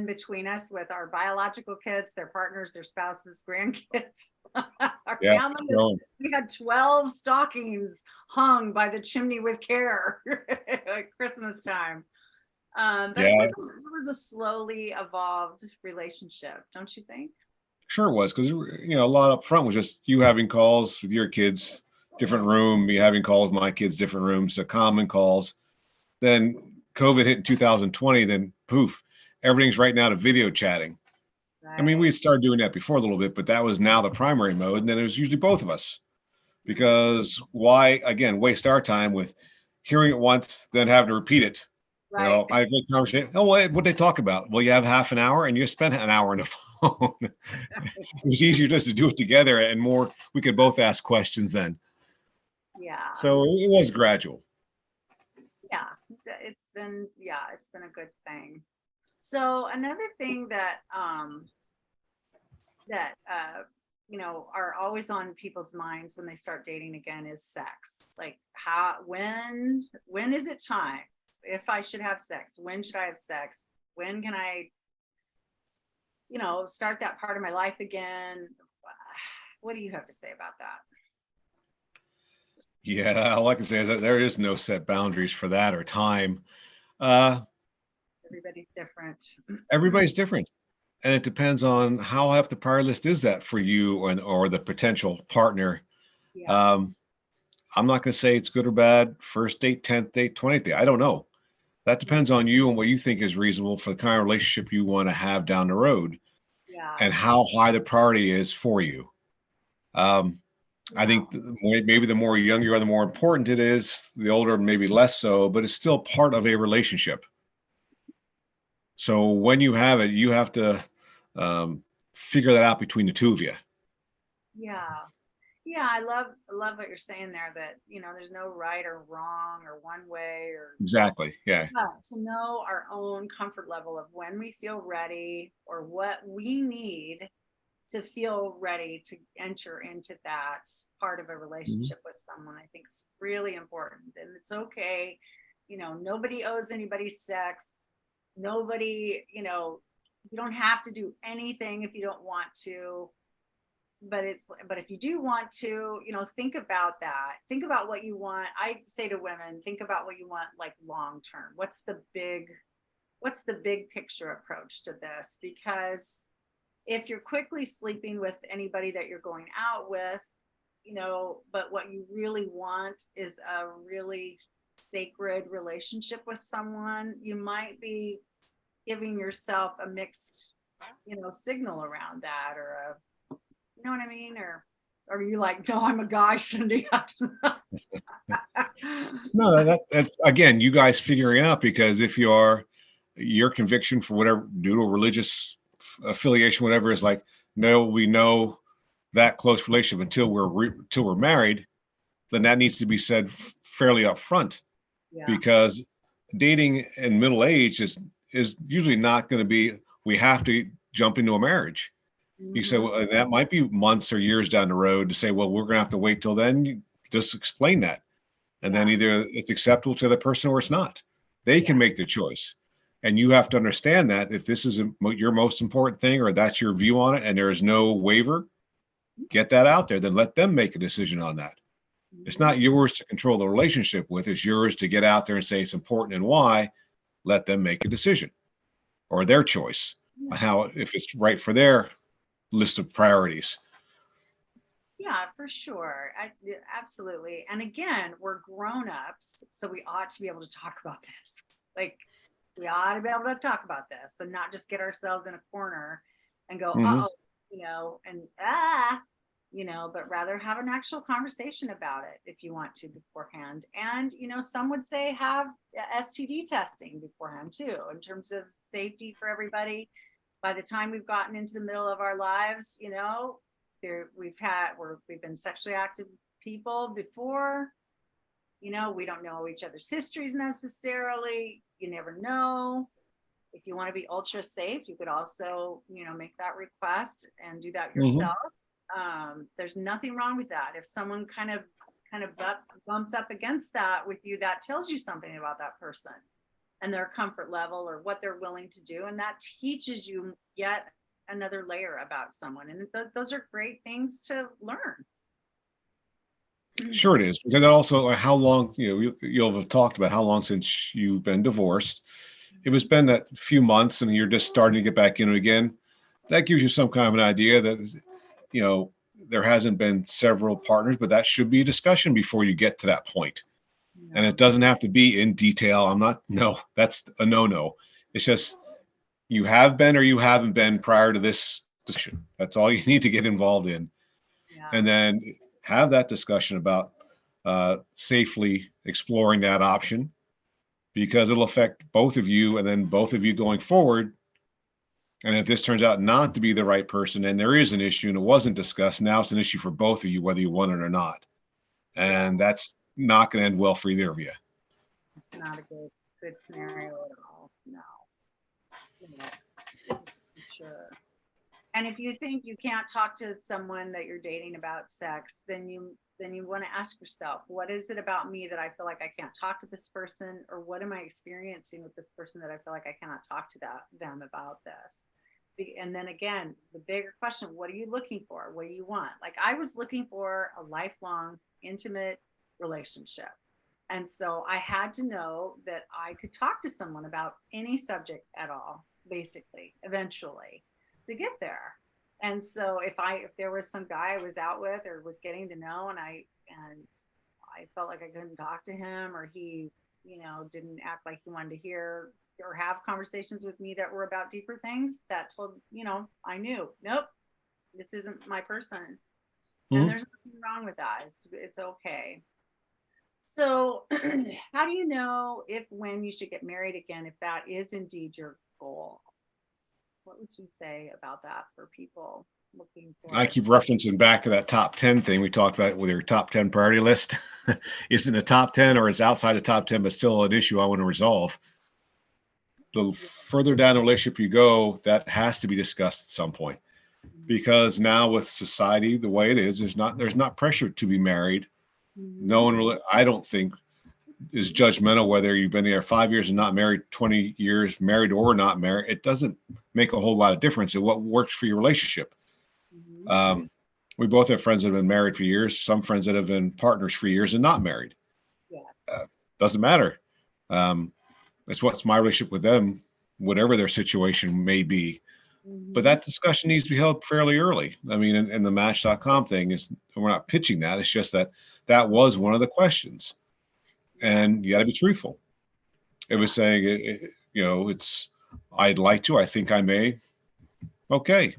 between us with our biological kids, their partners, their spouses, grandkids. Our Yeah, family, it's growing. we had 12 stockings hung by the chimney with care at Christmas time. But it Yeah, was a slowly evolved relationship, don't you think? sure it was because a lot up front was just you having calls with your kids, different room, me having calls with my kids, different rooms, so common calls. Then COVID hit in 2020, then poof, everything's right now to video chatting. I mean, we Right. had started doing that before a little bit, but that was now the primary mode. And then it was usually both of us because why, again, waste our time with hearing it once, then having to repeat it. Right. I have a conversation. Oh, what they talk about? Well, you have half an hour and you spend an hour on the phone. It was easier just to do it together and more, we could both ask questions then. Yeah. So it was gradual. Yeah. It's been a good thing. So another thing that are always on people's minds when they start dating again is sex. Like when is it time? If I should have sex, when should I have sex? When can I, start that part of my life again? What do you have to say about that? Yeah, all I can say is that there is no set boundaries for that or time. Uh, Everybody's different. Everybody's different. And it depends on how high up the prior list is that for you or the potential partner. Yeah. Um, I'm not going to say it's good or bad. First date, 10th date, 20th date. I don't know. That depends on you and what you think is reasonable for the kind of relationship you want to have down the road Yeah. and how high the priority is for you. Um, I Yeah. think maybe the more young you are, the more important it is. The older, maybe less so, but it's still part of a relationship. So when you have it, you have to figure that out between the two of you. Yeah. Yeah, I love what you're saying there, that there's no right or wrong or one way, or Exactly. Yeah. but to know our own comfort level of when we feel ready or what we need to feel ready to enter into that part of a Mhm. relationship with someone, I think is really important. And it's okay, nobody owes anybody sex. Nobody, you don't have to do anything if you don't want to, but if you do want to, think about that. Think about what you want. I say to women, think about what you want, like long term. What's the big picture approach to this? Because if you're quickly sleeping with anybody that you're going out with, but what you really want is a really sacred relationship with someone, you might be giving yourself a mixed, signal around that, or you know what I mean? Or are you like, no, I'm a guy, Cindy? No, that's again, you guys figuring out, because if you are, your conviction for whatever due to religious affiliation, whatever, is like, no, we know that close relationship until we're married, then that needs to be said fairly upfront, Yeah. because dating in middle age is usually not going to be, we have to jump into a marriage. You say, Mhm. well, and that might be months or years down the road to say, well, we're going to have to wait till then. You just explain that. And then Yeah. either it's acceptable to the person or it's not. They Yeah. can make the choice. And you have to understand that if this is your most important thing, or that's your view on it, and there is no waiver, get that out there. Then let them make a decision on that. It's Mhm. not yours to control the relationship with, it's yours to get out there and say it's important and why. Let them make a decision, or their choice on Yeah. how, if it's right for their list of priorities. Yeah, for sure. Yeah, absolutely. And again, we're grown-ups, so we ought to be able to talk about this. Like, we ought to be able to talk about this and not just get ourselves in a corner and go, Hmm. uh-oh, and but rather have an actual conversation about it if you want to beforehand. And, some would say have STD testing beforehand too, in terms of safety for everybody. By the time we've gotten into the middle of our lives, we've been sexually active people before. We don't know each other's histories necessarily. You never know. If you want to be ultra safe, you could also, make that request and do that Hmm. yourself. There's nothing wrong with that. If someone kind of bumps up against that with you, that tells you something about that person and their comfort level or what they're willing to do, and that teaches you yet another layer about someone. And those are great things to learn. Sure, it is, because also, like, how long, you'll have talked about how long since you've been divorced. If it's been that few months and you're just starting to get back into it again, that gives you some kind of an idea that, you know, there hasn't been several partners, but that should be a discussion before you get to that point. And Yeah. it doesn't have to be in detail. I'm not, no, that's a no. It's just, you have been or you haven't been prior to this discussion. That's all you need to get involved in. Yeah. And then have that discussion about safely exploring that option, because it'll affect both of you and then both of you going forward. And if this turns out not to be the right person and there is an issue and it wasn't discussed, now it's an issue for both of you, whether you want it or not. Yeah. And that's not going to end well for either of you. It's not a good scenario at all. No. It's for sure. And if you think you can't talk to someone that you're dating about sex, then you want to ask yourself, what is it about me that I feel like I can't talk to this person, or what am I experiencing with this person that I feel like I cannot talk to them about this? And then again, the bigger question, what are you looking for? What do you want? Like, I was looking for a lifelong, intimate relationship. And so I had to know that I could talk to someone about any subject at all, basically, eventually, to get there. And so if there was some guy I was out with or was getting to know, and I felt like I couldn't talk to him, or he, didn't act like he wanted to hear or have conversations with me that were about deeper things, that told, I knew, nope, this isn't my person. And Mhm. there's nothing wrong with that. It's okay. So, how do you know if when you should get married again, if that is indeed your goal? What would you say about that for people looking I for? keep referencing back to that top 10 thing we talked about with your top 10 priority list. Is it a top 10 or is outside the top 10, but still an issue I want to resolve? The Yeah. further down the relationship you go, that has to be discussed at some point, because now with society the way it is, there's not pressure to be married. No Mhm. one really, I don't think, is judgmental whether you've been there 5 years and not married, 20 years married or not married. It doesn't make a whole lot of difference in what works for your relationship. Mhm. Um, we both have friends that have been married for years, some friends that have been partners for years and not married. Yes. Uh, doesn't matter. Um, it's what's my relationship with them, whatever their situation may be. But Mhm. that discussion needs to be held fairly early. I mean, and the Match.com thing is, we're not pitching that. It's just that that was one of the questions, Yeah, and you got to be truthful. It was yeah, saying, it's, I'd like to, I think I may. Okay,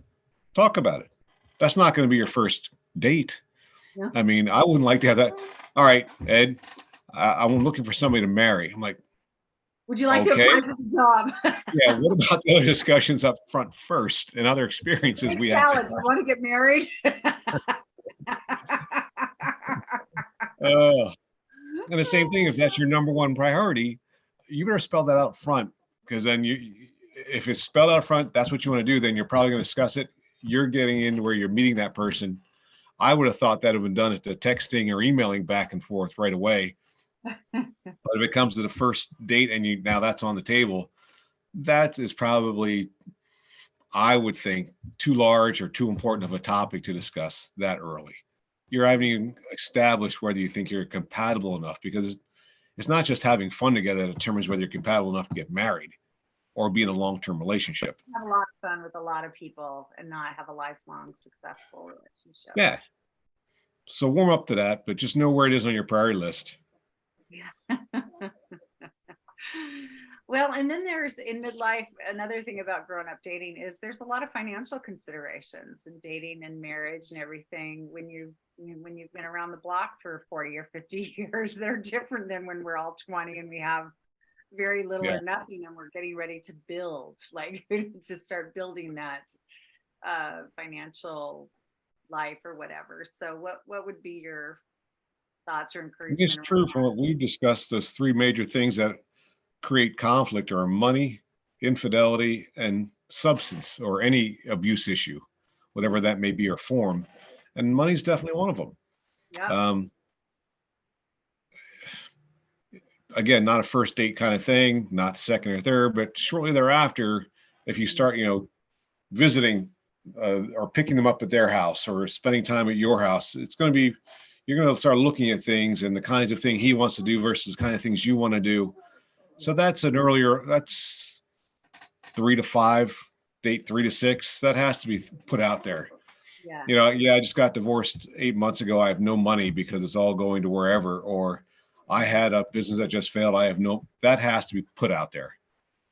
talk about it. That's not going to be your first date. yeah. I mean, I wouldn't like to have that. All right, Ed, I'm looking for somebody to marry. I'm like, Would you like to okay, apply for the job? yeah. What about the other discussions up front first and other experiences Hey, we had? salad, you want to get married? Uh, and the same thing, if that's your number one priority, you better spell that out front, because then if it's spelled out front, that's what you want to do. Then you're probably going to discuss it. You're getting into where you're meeting that person. I would have thought that would have been done at the texting or emailing back and forth right away. But if it comes to the first date and now that's on the table, that is probably, I would think, too large or too important of a topic to discuss that early. You're having even established whether you think you're compatible enough, because it's not just having fun together that determines whether you're compatible enough to get married or be in a long-term relationship. Have a lot of fun with a lot of people and not have a lifelong successful relationship. Yeah. So warm up to that, but just know where it is on your priority list. Yeah. Well, and then there's in midlife, another thing about grown up dating is there's a lot of financial considerations in dating and marriage and everything. When you've been around the block for 40 or 50 years, they're different than when we're all 20 and we have very little Yeah. or nothing and we're getting ready to build, like to start building that financial life or whatever. So what would be your thoughts or It's encouragement around true from what we've discussed, those three major things that create conflict are money, infidelity, and substance or any abuse issue, that? whatever that may be or form. And money's definitely one of them. Yep. Um, again, not a first date kind of thing, not second or third, but shortly thereafter, if you start, visiting or picking them up at their house or spending time at your house, it's going to be, you're going to start looking at things and the kinds of thing he wants to do versus the kind of things you want to do. So that's 3 to 5, date 3 to 6. That has to be put out there. Yes. Yeah, I just got divorced 8 months ago. I have no money because it's all going to wherever, or I had a business that just failed. I have no, that has to be put out there,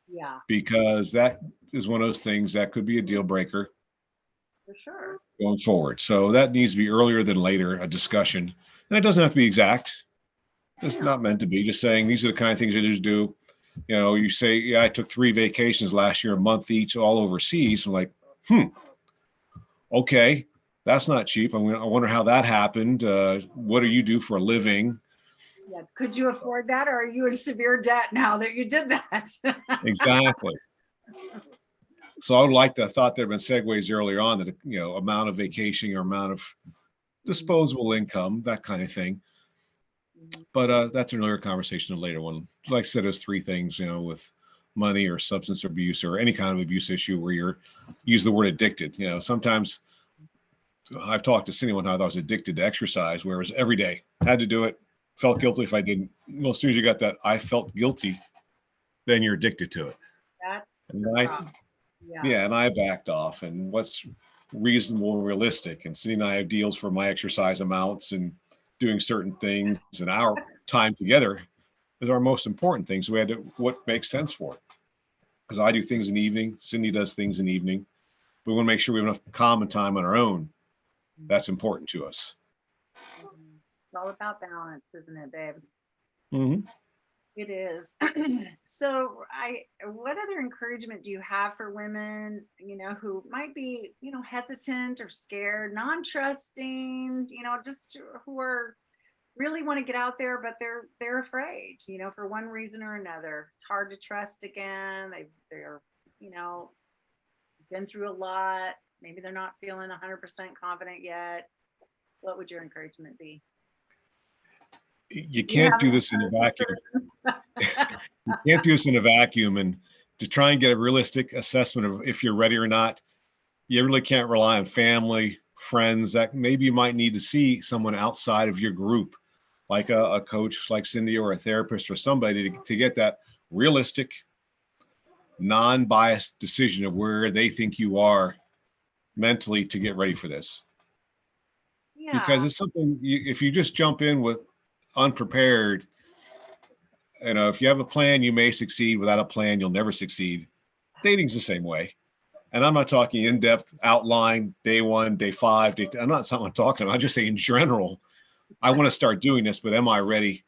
Yeah, because that is one of those things that could be a deal breaker for sure. going forward. So that needs to be earlier than later, a discussion. And it doesn't have to be exact. It's No. not meant to be. Just saying these are the kind of things you just do. You say, yeah, I took 3 vacations last year, a month each, all overseas. I'm like, okay, that's not cheap. I wonder how that happened. What do you do for a living? Yeah. Could you afford that, or are you in severe debt now that you did that? Exactly. So I would like to, I thought there have been segues earlier on that, amount of vacationing or amount of disposable income, that kind of thing. Mhm. But that's another conversation, a later one. Like I said, there's three things, with money or substance abuse or any kind of abuse issue where you're, use the word addicted. Sometimes I've talked to Cindy one time, I was addicted to exercise, where it was every day, had to do it, felt guilty if I didn't. Well, as soon as you got that, I felt guilty, then you're addicted to it. That's And the I, problem. Yeah. yeah, and I backed off. And what's reasonable and realistic? And Cindy and I have deals for my exercise amounts and doing certain things, and our time together is our most important thing. So we had to, what makes sense for it. Because I do things in the evening, Cindy does things in the evening. We want to make sure we have enough common time on our own. That's important to us. Mhm. It's all about balance, isn't it, babe? Mm-hmm. It is. So what other encouragement do you have for women, who might be, hesitant or scared, non-trusting, just who are really want to get out there, but they're afraid, for one reason or another. It's hard to trust again. They're, you know, been through a lot. Maybe they're not feeling 100% confident yet. What would your encouragement be? You Do you can't have do an this in a encouragement for vacuum. them? You can't do this in a vacuum. And to try and get a realistic assessment of if you're ready or not, you really can't rely on family, friends. That maybe you might need to see someone outside of your group, like a coach like Cindy or a therapist or somebody to get that realistic, non-biased decision of where they think you are mentally to get ready for this. Because Yeah. it's something if you just jump in with unprepared, if you have a plan, you may succeed. Without a plan, you'll never succeed. Dating's the same way. And I'm not talking in-depth outline, day one, day five, I'm not something I'm talking about. I just say in general, I want to start doing this, but am I ready?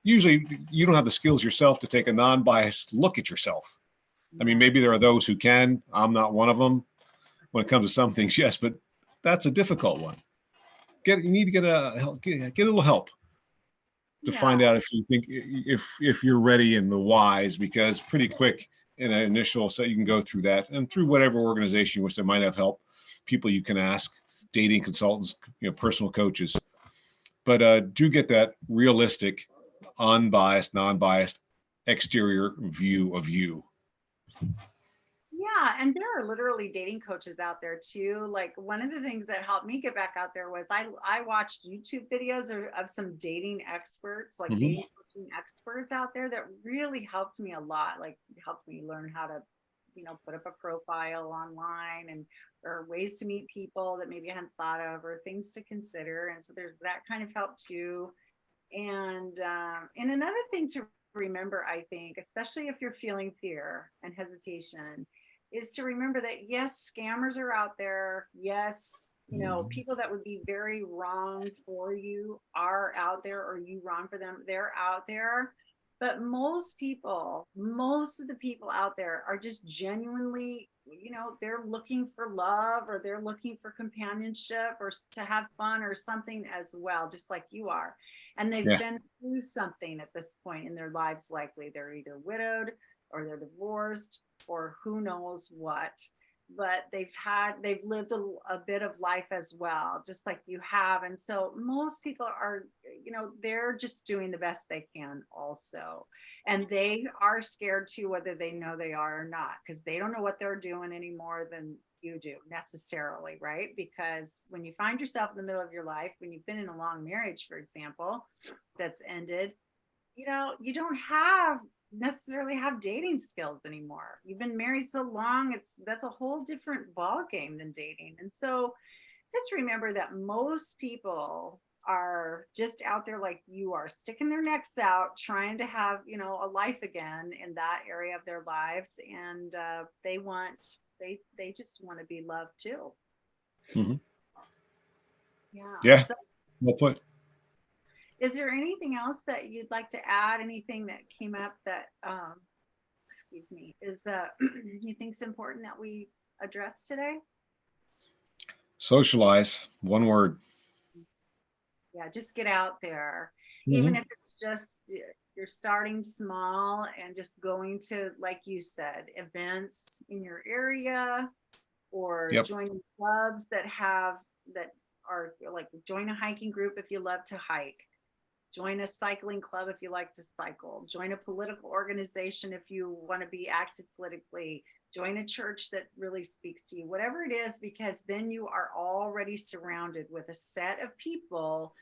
Usually you don't have the skills yourself to take a non-biased look at yourself. I mean, Yeah. maybe there are those who can. I'm not one of them when it comes to some things, yes, but that's a difficult one. You need to get a little help to Yeah. find out if you think if you're ready and the whys, because pretty quick in an initial, so you can go through that and through whatever organization which they might have help, people you can ask, dating consultants, personal coaches, but do get that realistic, unbiased, non-biased exterior view of you. Yeah, and there are literally dating coaches out there too. Like one of the things that helped me get back out there was I watched YouTube videos of some dating experts, like Mm-hmm. dating coaching experts out there that really helped me a lot. Like helped me learn how to, put up a profile online and or ways to meet people that maybe I hadn't thought of or things to consider. And so there's that kind of help too. And another thing to remember, I think, especially if you're feeling fear and hesitation, is to remember that yes, scammers are out there. Yes, people that would be very wrong for you are out there, or you wrong for them, they're out there. But most of the people out there are just genuinely, they're looking for love or they're looking for companionship or to have fun or something as well, just like you are. And they've Yeah. been through something at this point in their lives. Likely they're either widowed or they're divorced or who knows what, but they've lived a bit of life as well, just like you have. And so most people are, they're just doing the best they can also, and they are scared too, whether they know they are or not, because they don't know what they're doing any more than you do necessarily, right? Because when you find yourself in the middle of your life, when you've been in a long marriage, for example, that's ended, you don't necessarily have dating skills anymore. You've been married so long, that's a whole different ball game than dating. And so just remember that most people are just out there like you are, sticking their necks out, trying to have, a life again in that area of their lives. And they just want to be loved too. Mm-hmm. Yeah. Yeah. So Well put. is there anything else that you'd like to add? Anything that came up that, excuse me, is you think's important that we address today? Socialize. One word. Yeah, just get out there. Even Mm-hmm. if it's just you're starting small and just going to, like you said, events in your area, or Yep. joining clubs that are like, join a hiking group if you love to hike. Join a cycling club if you like to cycle. Join a political organization if you want to be active politically. Join a church that really speaks to you, whatever it is, because then you are already surrounded with a set of people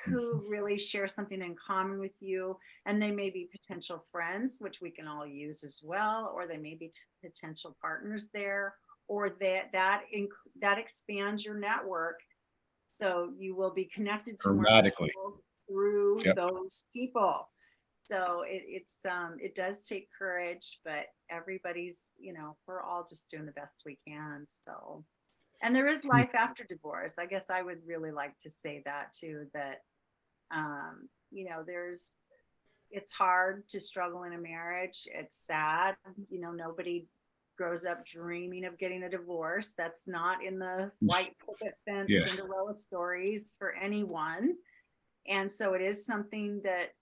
who really share something in common with you. And they may be potential friends, which we can all use as well, or they may be potential partners there, or that expands your network, so you will be connected to more Dramatically. people through Yep. those people. So it does take courage, but everybody's, we're all just doing the best we can. So, and there is life after divorce. I guess I would really like to say that too, that there's it's hard to struggle in a marriage. It's sad. Nobody grows up dreaming of getting a divorce. That's not in the white picket fence Yeah. Cinderella stories for anyone. And so it is something that,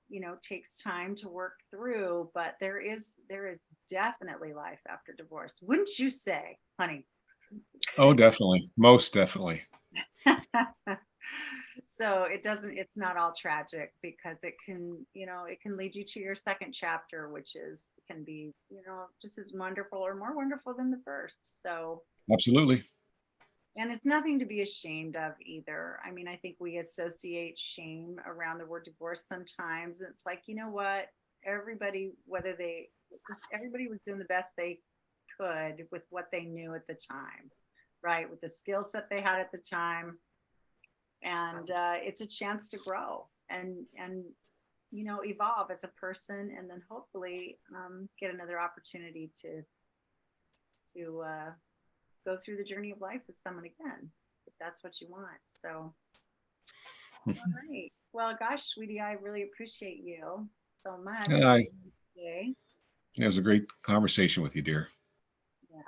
takes time to work through, but there is definitely life after divorce. Wouldn't you say, honey? Oh, definitely. Most definitely. So it's not all tragic, because it can lead you to your second chapter, which can be, just as wonderful or more wonderful than the first. So, Absolutely. and it's nothing to be ashamed of either. I mean, I think we associate shame around the word divorce sometimes. It's like, what? Everybody, everybody was doing the best they could with what they knew at the time, right? With the skill set they had at the time. And it's a chance to grow and evolve as a person, and then hopefully get another opportunity to go through the journey of life with someone again, if that's what you want. So, all right. Well, gosh, sweetie, I really appreciate you so much Uh, today. it was a great conversation with you, dear. Yeah.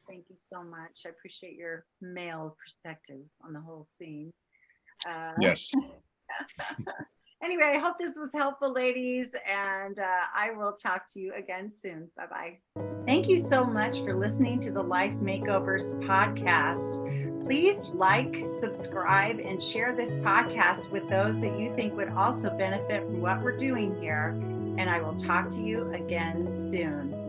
Thank you so much. I appreciate your male perspective on the whole scene. Yes. Anyway, I hope this was helpful, ladies, and I will talk to you again soon. Bye bye. Thank you so much for listening to the Life Makeovers podcast. Please like, subscribe, and share this podcast with those that you think would also benefit from what we're doing here. And I will talk to you again soon.